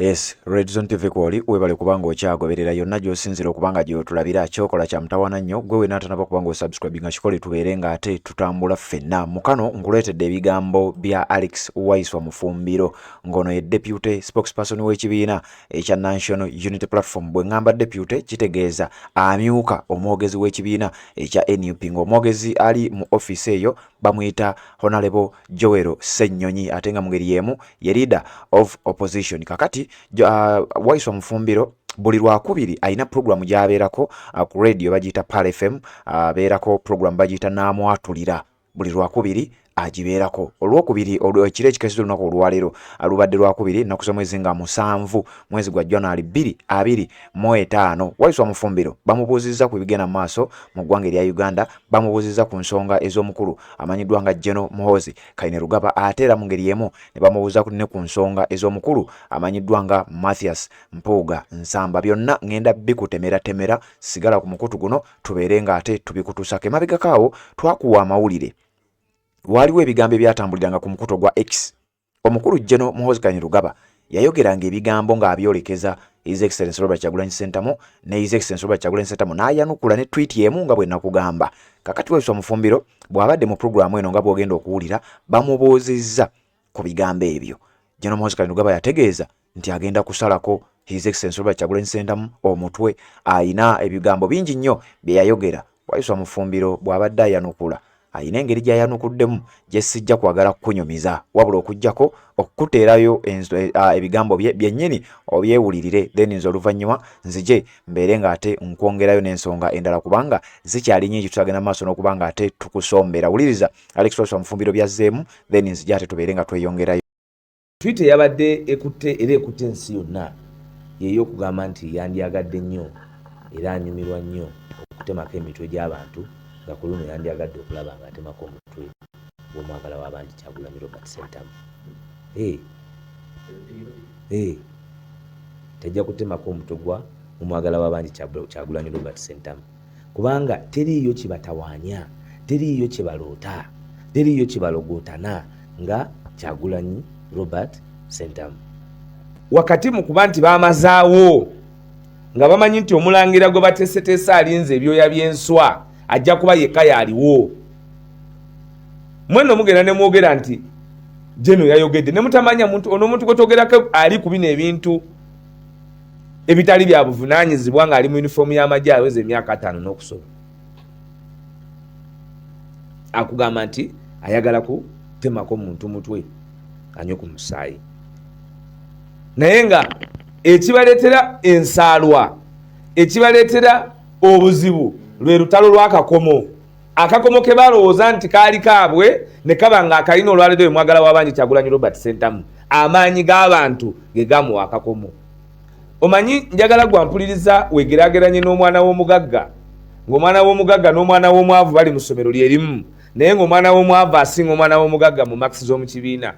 Yes, Red Zone TV kwoli webale kubanga okyagoberera yonna gy'osinzira okubanga gy'otulabira kyokola kya mutawana nnyo gwe wena atanaba kubanga osubscribinga kikole tubeere ng'ate tutambula ffenna mukano nkuleetedde ebigambo bya Alex Waiswa Mufumbiro ng'ono ye deputy spokesperson w'ekibiina ekya National Unity Platform bwe ngamba deputy kitegeeza amyuka omwogezi w'ekibiina ekya NUP ng'omwogezi ali mu office eyo bamuyita Honorable Joel Ssennyonyi ate nga mu ngeri y'emu ye leader of opposition kakati Waiswa Mufumbiro buli lwakubiri alina programu gy'abeerako ku radio bagiyita Pal FM abeerako programu bagiyita Naamwatulira buli lwakubiri agibeerako olwokubiri ekiro ekikeseza olunaku olwaleero alubadde lwakubiri ennaku z'omwezi nga 7 mwezi gwa January 2025 Waiswa Mufumbiro bamubuuzizza ku bigenda mu maaso mu ggwanga erya Uganda bamubuuzizza ku nsonga ez'omukulu amanyiddwa nga General Muhoozi Kainerugaba ate era mu ngeri y'emu ne bamubuuza ne ku nsonga ez'omukulu amanyiddwa nga Mathias Mpuuga Nsamba byonna ngenda bikutemera sigala ku mukutu guno tubeere ng'ate tubikutusako emabegakaawo twakuwa amawulire waliwo ebigambo ebyatambuliranga ku mukuto gwa X omukulu General Muhoozi Kainerugaba yayogeranga ebigambo ng'abyolekeza His Excellency Robert Kyagulanyi Ssentamu ne His Excellency Robert Kyagulanyi Ssentamu n'ayanukula ne tweet y'emu nga bwe nakugamba kakati Waiswa Mufumbiro bw'abadde mu programu eno nga bw'ogenda okuwulira bamubuuzizza ku bigambo ebyo General Muhoozi Kainerugaba yategeeza nti agenda kusalako His Excellency Robert Kyagulanyi Ssentamu omutwe ayina ebigambo bingi nnyo bye yayogera Waiswa Mufumbiro bw'abadde ayanukula ayina engeri gy'ayanukuddemu gye sijja kwagala kukunyumiza wabula okujjako okukuteerayo ebigambo byennyini obyewulirire then nze oluvannyuma nzije mbeere ng'ate nkwongerayo n'ensonga endala kubanga zikyali nnyingi tutagenda maaso n'okubanga ate tukusombera wuliriza Alex Waiswa Mufumbiro byazzeemu then nzije ate tubeere nga tweyongerayo. Tweet yabadde ekutte era ekutte ensi yonna y'ey'okugamba nti yandyagadde nnyo era anyumirwa nnyo okutemako emitwe gy'abantu nga ku luno yandyagadde okulaba ng'atemako omutwe gw'omwagala w'abandi Kyagulanyi Robert Ssentamu. Tajja kutemako omutwe gwa omwagala w'abandi Kyagulanyi Robert Ssentamu kubanga teriiyo kibatawaanya, teriiyo kibaloota, teriiyo kibalogootana nga Kyagulanyi Robert Ssentamu. Wakati mu kuba nti baamazaawo nga bamanyi nti omulangira gwe bateeseteese alinze ebyoya by'enswa ajja kuba yekka yaliwo. Mwenno mugenda ne mwogera nti Jeno yayogedde ne mutamanya muntu ono omuntu gwe ali ku bino ebintu ebitali bya buvunaanyizibwa ng'ali mu uniform y'amagye aweza emyaka 5 n'okusoma. Akugamba nti ayagala kutemako muntu mutwe anyo ku musaayi. Naye nga ekibaleetera ensaalwa, ekibaleetera obuzibu lwe lutalo lw'akakomo. Akakomo ke balowooza nti kaali kaabwe ne kaba nga akalina olwaleero omwagala w'abandi Kyagulanyi Robert Ssentamu amaanyi g'abantu ge gamuwa akakomo. Omanyi njagala gwampuliriza wegeraageranye n'omwana w'omugagga ng'omwana w'omugagga n'omwana w'omwavu bali mu ssomero lyerimu naye ng'omwana w'omwavu asinga omwana w'omugagga mu makisi z'omu kibiina.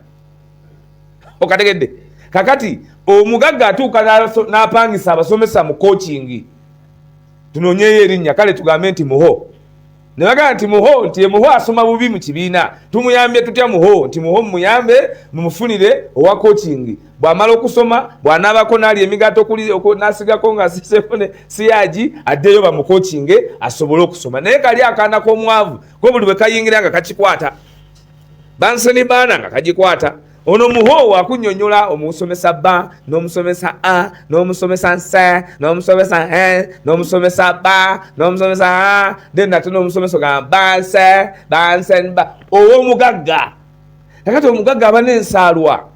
Okategedde kakati omugagga atuuka n'apangisa abasomesa mu coaching tunoonyeyo erinnya kale tugambe nti Muho ne bagamba nti Muho nti Muho asoma bubi mu kibiina tumuyambye tutya Muho nti Muho muyambe mumufunire owa coaching bw'amala okusoma bw'anaabako n'ali emigato n'asigako nga sisefune siyaagi addeyo bamu coaching asobole okusoma naye kali akaana k'omwavu ko buli bwe kayingira nga kakikwata banseni baana nga kagikwata. Ono Muho wakunnyonnyola omusomesa ba n'omusomesa a n'omusomesa nsa n'omusomesa n'omusomesa ba n'omusomesa a then nate n'omusomesa ogamba bansen ba ow'omugagga. Kakati omugagga aba n'ensaalwa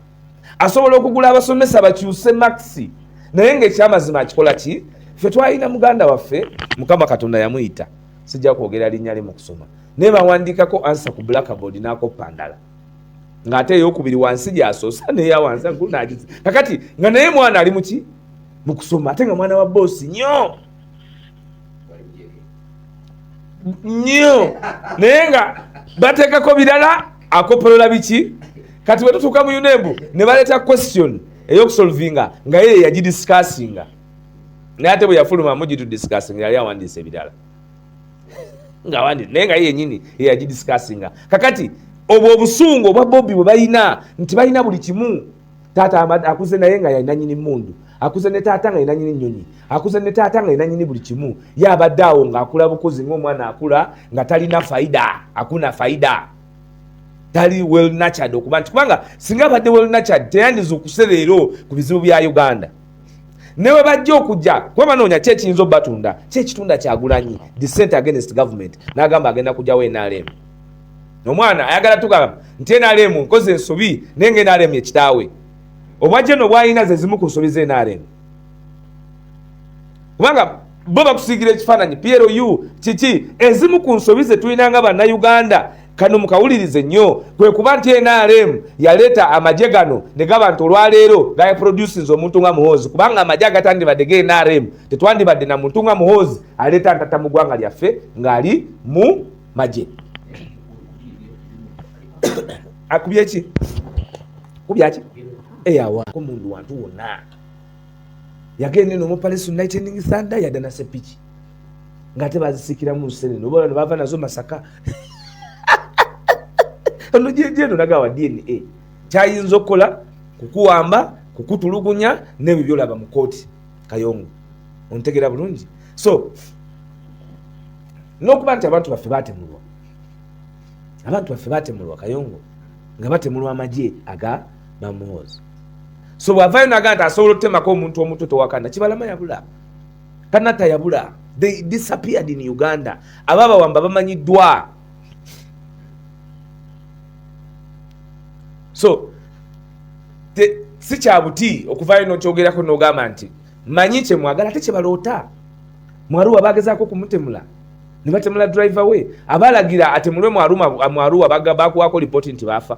asobola okugula abasomesa bakyuse maxi naye ng'ekyamazima akikola ki? Ffe twalina muganda waffe Mukama Katonda yamuyita sijja kwogera linnya lye mu kusoma naye bawandiikako ansa ku blackboard n'akoppa ndala ng'ate ey'okubiri wansi gy'asoosa neya wansi nkulu n'agize kakati nga naye mwana ali muki mu kusoma ate nga mwana wa boosi nnyo naye nga bateekako birala akopolola biki kati bwe tutuuka mu UNEB ne baleeta question ey'okusolvinga nga ye yagidiscassinga naye ate bwe yafuluma mugitudiscassinga yali awandiisa ebirala naye nga ye yennyini ye yagidiscassinga kakati obwo obusungu obwa Bobby bwe balina nti balina buli kimu taata akuze naye nga yalina nyini mundu, akuze ne taata nga yalina nyini nnyonyi, akuze ne taata nga yalina nyini buli kimu, ye abadde awo ng'akula bukozi ng'omwana akula nga talina faida, akuna faida, tali well nurtured okuba nti kubanga singa abadde well nurtured teyandiza okusa leero ku bizibu bya Uganda. Newe bajja okujja kuba banoonya ki ekiyinza obbatunda, ki ekitunda Kyagulanyi dissent against government, n'agamba agenda kujjawo NRM. Omwana ayagala tugamba nti NRM nkoze ensobi naye nga NRM ye kitaawe. Obwajja no bwalina ze zimu ku nsobi ze NRM. Kubanga bo bakusiigira ekifaananyi PLU kiki ezimu ku nsobi ze tulina nga bannayuganda kano mukawulirize nnyo kwe kuba nti NRM yaleeta amagye gano ne gaba nti olwaleero gayaproducinze omuntu nga Muhoozi, kubanga amagye agatandibadde ge NRM tetwandibadde na muntu nga Muhoozi aleeta ntata mu ggwanga lyaffe ng'ali mu magye. Akubye ki? Kubya ki? Eyawa ko mundu wantu wonna yagende no mupalesu Lightning Thunder yadana sepiki ngate bazisikira mu Lusene no bala bava nazo Masaka. Ono jeno nagawa DNA kyayinza okukola kukuwamba kukutulugunya nebyo byolaba mu kooti Kayongo ontegera bulungi. So nokuba nti abantu baffe batemulwa Kayongo nga batemulwa amagye aga Bamuhoozi. So bwavayo naga nti asobola okutemako omuntu omuto towakanda Kibalama yabula, Kanata yabula, they disappeared in Uganda. Ababawamba bamanyiddwa. So si kyabuti okuvayo n'okyogerako n'ogamba nti manyi kye mwagala ate kye baloota. Mwaruwa bagezaako kumutemula ne batemula driver we, abalagira atemulwe Mwaruwa bakuwaako lipooti nti baafa.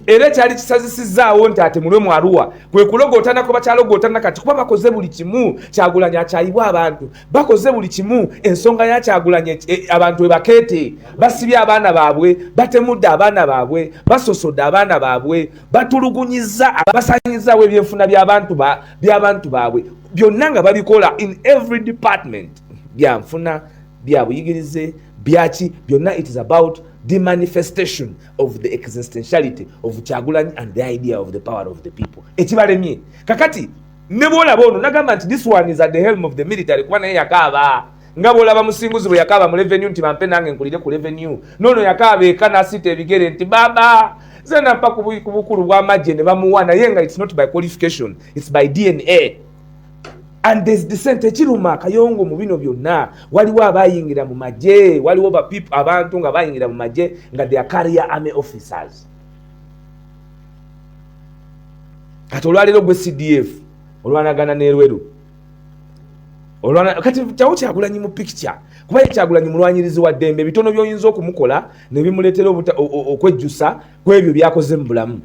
Era kyali kisazisizaawo nti atemulwe Mwaruwa kwe kulogootanako bakyalogootana kati kuba bakoze buli kimu Kyagulanyi akyayibwa abantu, bakoze buli kimu ensonga ya Kyagulanyi abantu webakeete, basibye abaana baabwe, batemudde abaana baabwe, basosodde abaana baabwe, batulugunyiza abasanyizaawo ebyenfuna by'abantu baabwe byonna nga babikola in every department, byanfuna bya buyigirize byaki byonna. It is about the manifestation of the existentiality of Kyagulanyi and the idea of the power of the people. Ekibalemye kakati ne bwolaba ono nagamba nti this one is at the helm of the military kuba naye yakaaba nga bwolaba musinguzi bwe yakaaba mu revenue nti bampe nange nkulire ku revenue, nono yakaaba eka n'asita ebigere nti baba zena mpa ku bukulu bw'amagye ne bamuwa naye nga it's not by qualification, it's by DNA. And there's dissent ekiruma Kayongo mu bino byonna. Waliwo abayingira mu magye, waliwo abantu nga bayingira mu magye nga they are career army officers. Kati olwaleero gwe CDF olwanagana n'Erweru kati kyawo Kyagulanyi mu picture kuba Kyagulanyi mulwanyirizi wa ddembe, bitono by'oyinza okumukola ne bimuleetera okwejjusa ku ebyo byakoze mu bulamu.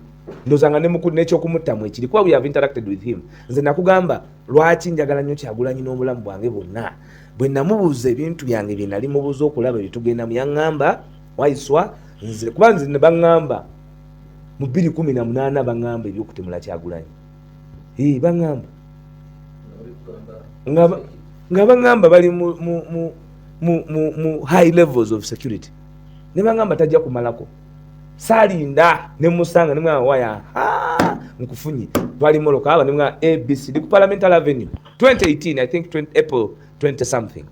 Ndozanga n'ekyokumuttamu ekiri kuba we have interacted with him. Nze nakugamba lwaki njagala nnyo Kyagulanyi n'obulamu bwange bwonna. Bwe namubuuza ebintu byange bye nali mubuuza okulaba bye tugenda mu yaŋŋamba Waiswa nze kuba nze ne baŋŋamba mu 2018 baŋŋamba ebyokutemula Kyagulanyi. Baŋŋamba nga baŋŋamba bali mu high levels of security. Ne baŋŋamba tajja kumalako. Salinda ne musanga ne mwa waya nkufunyi twali moloka aba ne mwa ABC ku Parliamentary Avenue 2018 I think April 20 something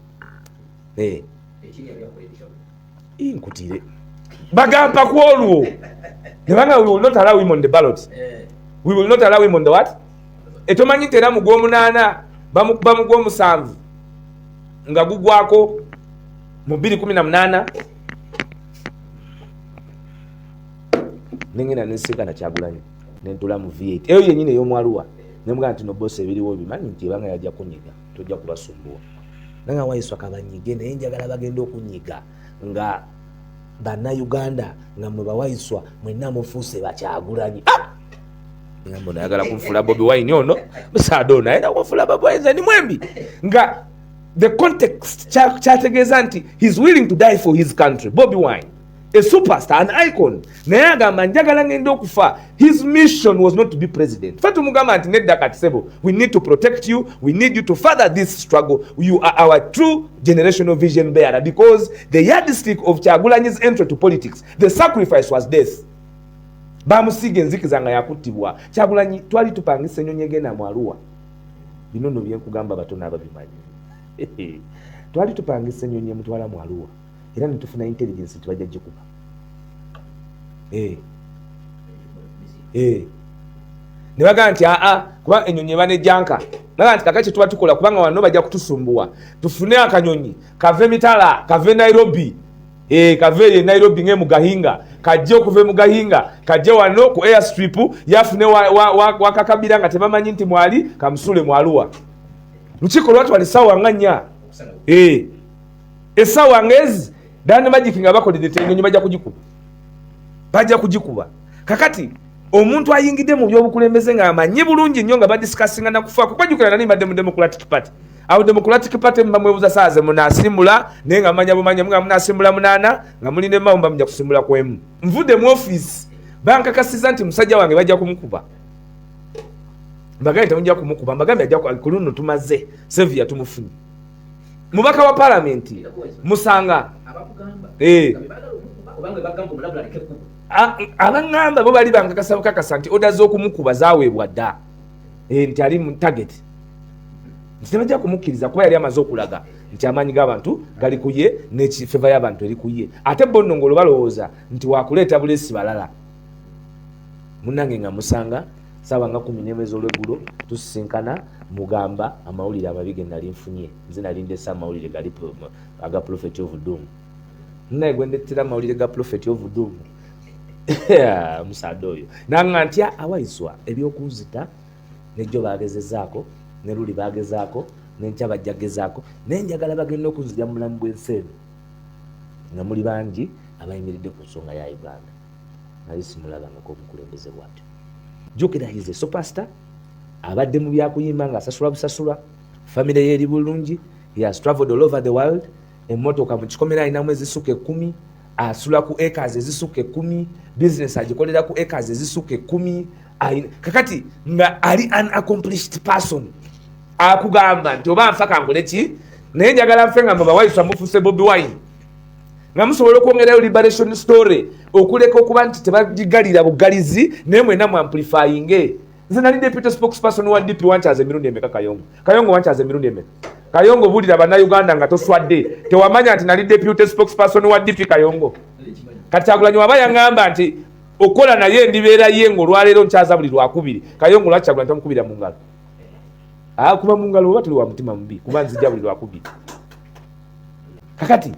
nkutire bagamba ku olwo ne banga we will not allow him on the ballot. We will not allow him on the what? Etomanyi tera mu gw'omunaana bamukuba mu gw'omusanvu nga gugwako mu 2018 nengena nesika na Kyagulanyi nentula mu V8 eyo yennyini ey'Omwaluwa nemugamba nti no boss ebiriwo bimanyi nti ebanga yajja kunyiga tojja kubasumbuwa nanga Waiswa kabanyige naye njagala bagenda okunyiga nga bannayuganda nga mwe bawaiswa mwenna mufuuse bakyagulanyi ngambo nayagala kunfula Bobi Wine ono musaadona era kunfula Bobi Wine ni mwembi nga the context kyategeeza nti he's willing to die for his country. Bobi Wine, a superstar, an icon, naye agamba njagala ngenda okufa. His mission was not to be president. Fatu mugamba nti nedda katisebo, we need to protect you, we need you to further this struggle, you are our true generational vision bearer, because the yardstick of Kyagulanyi's entry to politics, the sacrifice was death. bamusiga enzikiza nga yakuttibwa. Kyagulanyi twali tupangisa ennyonyi egenda mu Arua. Bino nno byenkugamba batono ababimanyi. Twali tupangisa ennyonyi emutwala mu Arua era ne tufuna intelligence tibajja gikuba. Ne bagamba nti kuba ennyonyi eba nejjanka. Bagamba nti kakati tuba tukola kubanga wano bajja kutusumbuwa. Tufune akanyonyi kave Mitala, kave Nairobi. Kave Nairobi nge mu Gahinga. Kajje okuva mu Gahinga, kajje wano ku airstrip yafune wakakabira nga tebamanyi nti mwali kamusule mu Arua. Lukiiko lwatwala essaawa nga 4. Essaawa ngezi Dani Magic nga bakoledde ennyonyi bajja kugikuba. Kakati omuntu ayingidde mu byobukulembeze nga amanyi bulungi nnyo nga badiscussinga na kufa kubajjukira nani badde mu Democratic Party. Awo Democratic Party mbamwebuza saaze munasimbula naye nga manya mga munasimbula 8 nga muline mawumba mujja kusimbula kwemu. Nvudde mu office bankakasiza nti musajja wange bajja kumukuba. Mbagambye temujja kumukuba, mbagambye ajja kuluno tumaze Sevia tumufunye. Mubaka wa parliament Musanga abangamba bo bali bankakasa bukakasa nti oda z'okumukuba zaweebwa dda nti ali mu target. Ntibajja kumukkiriza kuba yali amaze okulaga nti amaanyi g'abantu gali ku ye n'ekifeva y'abantu eri ku ye. Ate bo nno ng'olwo balowooza nti wakuleeta buleesi balala. Munnange nga Musanga ssaawa nga 11 ez'olweggulo tusisinkana mugamba amawulire amabi ge nali nfunye. Nze nali ndese amawulire gali aga Prophet of Doom. Naye gwe ndettera amawulire ga Prophet of Doom. Musaada oyo nanga ntya awaiswa ebyokunzita nejjo bagezezaako ne luli bagezaako n'enkya bajja gezaako nenjagala bagenda okunzija mu bulamu bw'ensi eno nga muli bangi abayimiridde ku nsonga ya Uganda. Nali simulabangako omukulembeze bwatyo. Jjukira he's a superstar. Abadde mu byakuyimba nga asasulwa busasulwa. Family ye eri bulungi. He has traveled all over the world. Emmotoka mu kikomera alinamu ezisuka 10. Asula ku acres ezisuka 10. Business agikolera ku acres ezisuka 10. Kakati nga ali an accomplished person. Akugamba nti oba nfa kangole ki naye njagala nfe nga mubawayisa mufuse Bobi Wine nga musobola okwongerayo liberation story okuleka okuba nti tebagigalira bugalizi naye mwena mu amplifying. Nze nali deputy spokesperson wa DP wanchaze emirundi emeka Kayongo wanchaze emirundi emeka Kayongo bulira bannayuganda nga toswadde tewamanya nti nali deputy spokesperson wa DP Kayongo. Kati Kyagulanyi waba yaŋŋamba nti okola naye ndibeera ye ng'olwaleero nkyaza buli lwakubiri Kayongo lwaki Kyagulanyi tamukubira mu ngalo kuba mu ngalo oba tuli wa mutima mubi kuba nzija buli lwakubiri. Kakati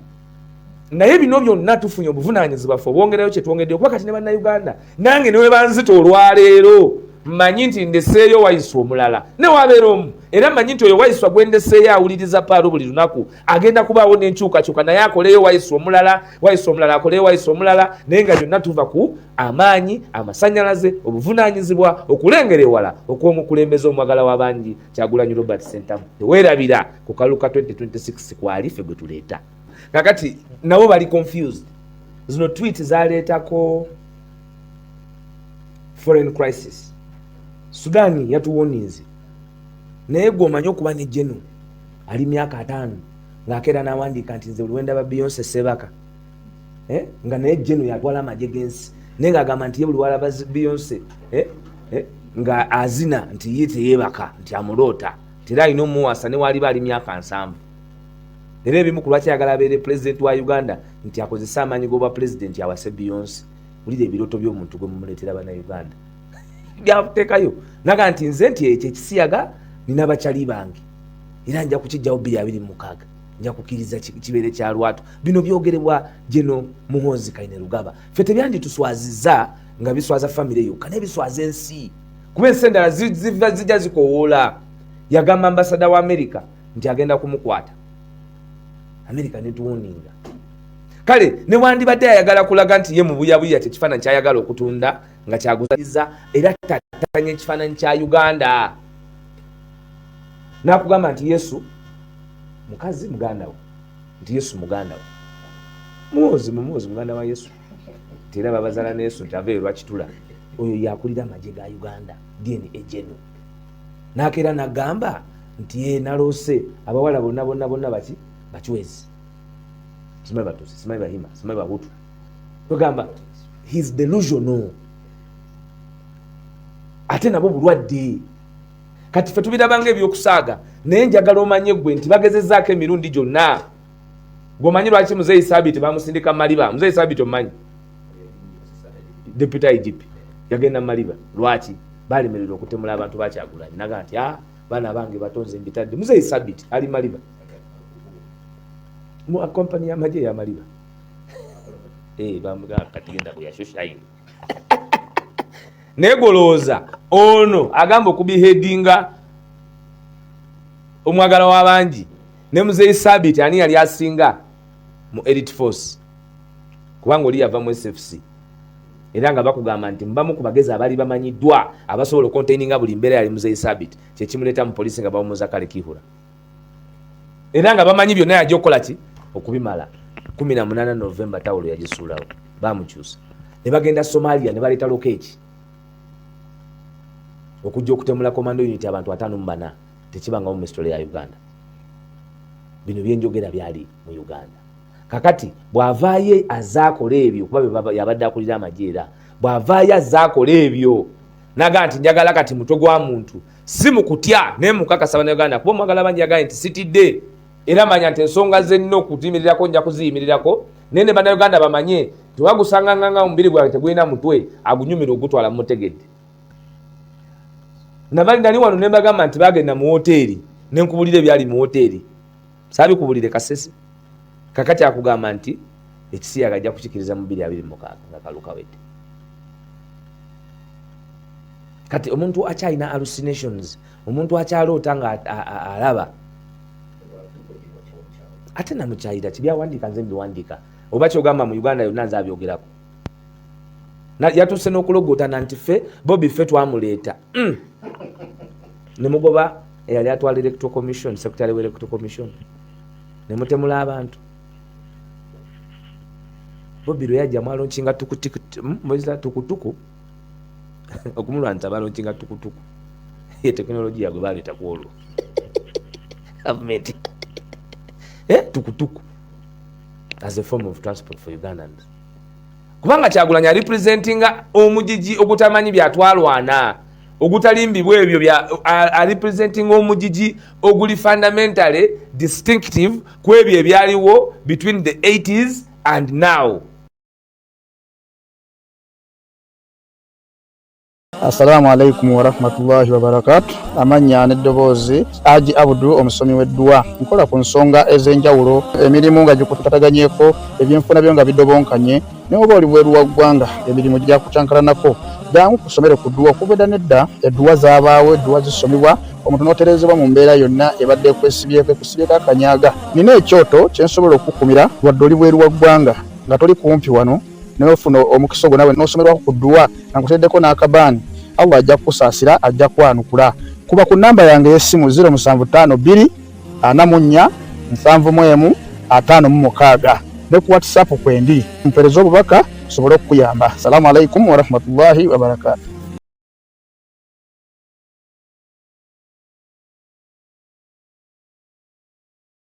naye bino byonna tufunye obuvunaanyizibwa ffe obwongerayo kye twongeddeyo kuba kati ne bannayuganda nange ne bwe banzita olwaleero mmanyi nti ndeseeyo wayiswa omulala ne wabeera omu era mmanyi nti oyo wayiswa gwe ndeseeyo awuliriza paalo buli lunaku agenda kubaawo n'enkyukakyuka naye akoleyo wayiswa omulala akoleyo wayiswa omulala naye nga byonna tuva ku amaanyi amasannyalaze obuvunaanyizibwa okulengera ewala okw'omukulembeze omwagala w'abangi Kyagulanyi Robert Ssentamu. Teweerabira ku kalulu ka 2026 kwali ffe gwe tuleeta. Kakati nabo bali confused. Zino tweet zaleetako foreign crisis. Sudani yatuwonize naye gwomanyi okuba ne Jeno ali myaka 5 ng'akeera n'awandiika nti nze luwenda ba Beyonce Sebaka nga naye Jeno yatwala amagye gensi naye ng'agamba nti ye buli wala ba Beyonce nga azina nti ye teyeebaka nti amuloota tera alina omuwasa ne waali baali myaka 7. Era ebimu ku lwaki ayagala abeere president wa Uganda nti akozesa amaanyi g'obwa president awase Beyonce. Wulira ebirooto by'omuntu gwe mumuleetera bannayuganda byateekayo naga nti nze nti ekyo ekisiyaga nina bakyali bange era nja kukijjawo 2026 nja kukkiriza kibeere kya lwatu. Bino byogerebwa Jeno Muhoozi Kainerugaba. Ffe tebyandituswazizza nga biswaza famire yokka naye biswaza ensi kuba ensi endala zijja zikowoola. Yagamba ambasada wa America nti agenda kumukwata America netuwoninga. Kale ne wandibadde ayagala kulaga nti ye mu buyabuya tekifaananyi kyayagala okutunda nga kyaguziza era tatanya ekifaananyi kya Uganda. Nakugamba nti Yesu mukazi muganda we nti Yesu muganda we Muhoozi muganda wa Yesu nti era babazaala ne Yesu nti aveerwa kitula oyo yakulira amagye ga Uganda DNA Jeno. Nakeera nagamba nti ye naloose abawala bonna baki bakiwezi simanyi batusi simanyi bahima simanyi bahutu tugamba he's delusional ate nabo bulwadde. Kati ffe tubirabanga ebyokusaaga naye njagala omanye gwe nti bagezezzaako emirundi gyonna. Gwomanyi lwaki Muzeeyi Sabiti bamusindika Maliba? Muzeeyi Sabiti omanyi? Deputy IGP yagenda Maliba. Lwaki? Balemererwa okutemula abantu ba Kyagulanyi. Naga nti baana bange batonze mbitadde. Muzeeyi Sabiti ali Maliba. Mu akompani y'amagye ya Maliba. Bamugamba kati genda kuyashushaini. Negolooza ono agamba okubiheadinga omwagala w'abangi ne Muzeeyi Sabiti ani yali asinga mu elite force kubanga oli yava mu SFC era nga bakugamba nti mbamu ku bagezi abali bamanyiddwa abasobola okontaininga buli mbeera yali Muzeeyi Sabiti kye kimuleeta mu polisi nga bamuza Kale Kihura era nga bamanyi byonna yajja okukola ki okubimala. 18 November tawulo yagisuulawo bamukyusa ne bagenda Somalia ne baleeta lokeeki okujja okutemula commando unit abantu 54 tekibanga mu history ya Uganda. Bino byenjogera byali mu Uganda. Kakati bw'avaayo azaakola ebyo kuba yabadde akulira amajjeera bw'avaayo azaakola ebyo naga nti njagala kati mutwe gwa muntu si mu kutya ne mukakasa bana Uganda kuba mwagala bangi yagaye nti sitidde era manya nti ensonga zenno okutimirirako nja kuziyimirirako nene bana Uganda bamanye tiwagusanga nganga omubiri gwawe tegulina mutwe agunyumira ogutwala mu mutegedde. Nabali nali wano ne bagamba nti bagenda mu hoteli ne nkubulire byali mu hoteli sabi kubulire Kasese kakati akugamba nti ekisiya gajja kukikiriza mu 2026 nga kaluka wete. Kati omuntu akyalina hallucinations omuntu akyaloota nga alaba ate namukyayira kibyawandiika nze mbiwandiika oba kyogamba mu Uganda yonna nze abyogerako yatuuse n'okulogootana nti ffe Bobby ffe twamuleeta ne mugoba eyali atwala electoral commission secretary wa electoral commission ne mutemula abantu. Bobby lwe yajja mwalonkinga tukutuku okumulwanyisa balonkinga tukutuku ye tekinologiya gwe baleeta ku olwo government tukutuku as a form of transport for Ugandans kubanga Kyagulanyi representinga omujiji ogutamanyi byatwalwana ogutalimbibwa ebyo bya representing omujiji oguli fundamentally distinctive kwebyo ebyaliwo between the 80s and now. Assalamu alaikum wa rahmatullahi wa barakatuh. Amanya n'eddoboozi Haji Abdu omusomi w'eddua nkola ku nsonga ez'enjawulo emirimu nga gikutataganyeko ebyenfuna byo nga bidobonkanye ne oba oli bweru wa ggwanga emirimu gya kutankalanako jangu kusomere ku ddua okubeda nedda eddua zaabaawo eddua zisomibwa omuntu n'oterezebwa mu mbeera yonna ebadde ekwesibyeko ekusibyeko akanyaga. Nina ekyoto kye nsobola okukumira wadde oli bweru wa ggwanga nga toli kumpi wano n'ofuna omukisa ogwo nawe n'osomerwako ku ddua nga nkuteddeko n'akabaani Allah ajja kusaasira ajja kwanukula. Kuba ku namba yange y'essimu 0752 44 71 56 ne ku WhatsApp kwendi mpereza obubaka sobole okuyamba. Assalamu alaikum wa rahmatullahi wa barakatuh.